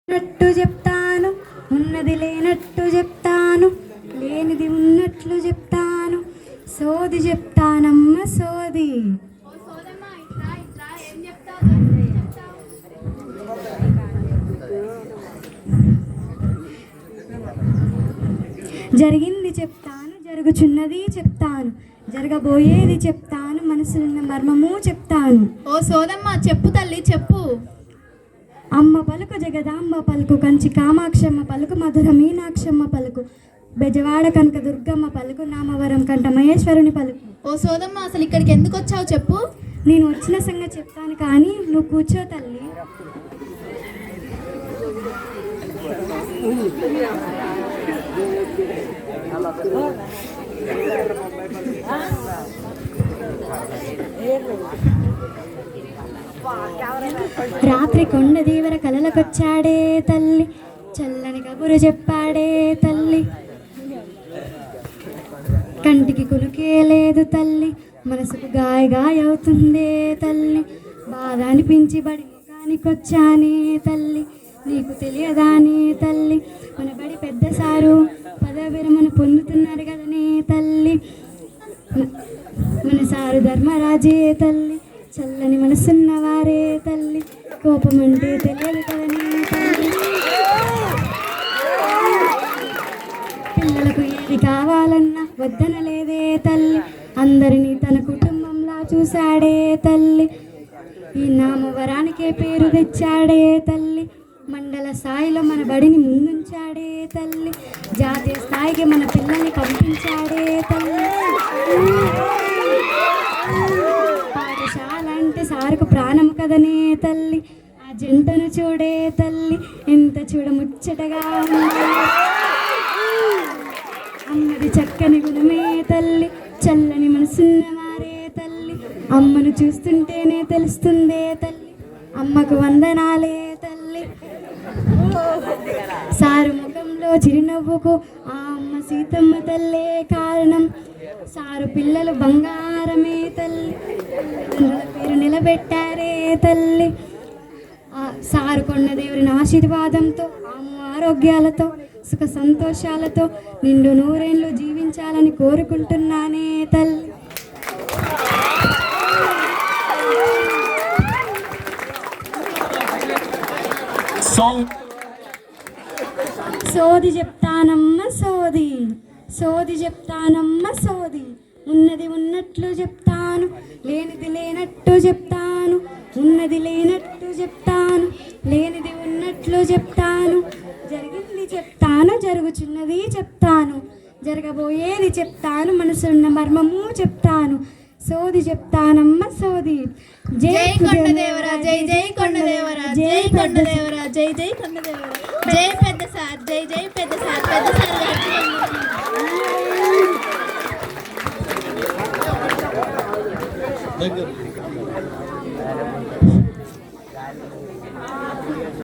ఉన్నట్టు చెప్తాను, ఉన్నది లేనట్టు చెప్తాను, లేనిది ఉన్నట్లు చెప్తాను, సోది చెప్తానమ్మ సోది. జరిగింది చెప్తాను, జరుగుచున్నది చెప్తాను, జరగబోయేది చెప్తాను, మనసులున్న మర్మము చెప్తాను. ఓ సోదమ్మ చెప్పు తల్లి చెప్పు. అమ్మ పలుకు జగదాంబ పలుకు, కంచి కామాక్షమ్మ పలుకు, మధుర మీనాక్షమ్మ పలుకు, బెజవాడ కనక దుర్గమ్మ పలుకు, నామవరం కంట మహేశ్వరుని పలుకు. ఓ సోదమ్మ అసలు ఇక్కడికి ఎందుకు వచ్చావు చెప్పు. నేను వచ్చిన సంగతి చెప్తాను కానీ నువ్వు కూర్చో తల్లి. రాత్రి కొండ దేవర కలలకొచ్చాడే తల్లి, చల్లని కబురు చెప్పాడే తల్లి, కంటికి కులుకే లేదు తల్లి, మనసుకు గాయవుతుందే తల్లి, బాధ అనిపించి బడి ముఖానికొచ్చానే తల్లి, నీకు తెలియదానే తల్లి, మన బడి పెద్ద సారు పదవి విరమణ పొందుతున్నారు కదనే తల్లి, మన సారు ధర్మరాజే తల్లి, చల్లని మనసున్నవారే తల్లి, కోపం అంటే తెలియదు కదనే తల్లి, పిల్లలకు ఏది కావాలన్నా వద్దనలేదే తల్లి, అందరినీ తన కుటుంబంలా చూశాడే తల్లి, ఈ నామవరానికే పేరు తెచ్చాడే తల్లి, మండల స్థాయిలో మన బడిని ముందుంచాడే తల్లి, జాతీయ స్థాయికి మన పిల్లల్ని పంపించాడే తల్లి, పాఠశాల అంటే సారుకు ప్రాణం కదనే తల్లి, ఆ జంటను చూడే తల్లి ఎంత చూడముచ్చటగా ఉంది, అమ్మది చక్కని గుణమే తల్లి, చల్లని మనసున్నవారే తల్లి, అమ్మను చూస్తుంటేనే తెలుస్తుందే తల్లి, అమ్మకు వందనాలే తల్లి, సారు ముఖంలో చిరునవ్వుకు ఆ అమ్మ సీతమ్మ తల్లే కారణం, సారు పిల్లలు బంగారమే తల్లి, పేరు నిలబెట్టారే తల్లి, సారు కొండదేవుని ఆశీర్వాదంతో ఆరోగ్యాలతో సుఖ సంతోషాలతో నిండు నూరేళ్ళు జీవించాలని కోరుకుంటున్నానే తల్లి. సోది చెప్తానమ్మ సోది, సోది చెప్తానమ్మ సోది, ఉన్నది ఉన్నట్లు చెప్తాను, లేనిది లేనట్టు చెప్తాను, ఉన్నది లేనట్టు చెప్తాను, లేనిది ఉన్నట్లు చెప్తాను, జరిగింది చెప్తాను, జరుగుచున్నది చెప్తాను, జరగబోయేది చెప్తాను, మనసున్న మర్మము చెప్తాను, సోది చెప్తానమ్మ సోది. జై కొండదేవరా, జై జై కొండదేవరా, జై కొండదేవరా, జై జై కొండదేవరా, జై పెద్ద సార్, జై జై పెద్ద సార్, పెద్ద సార్.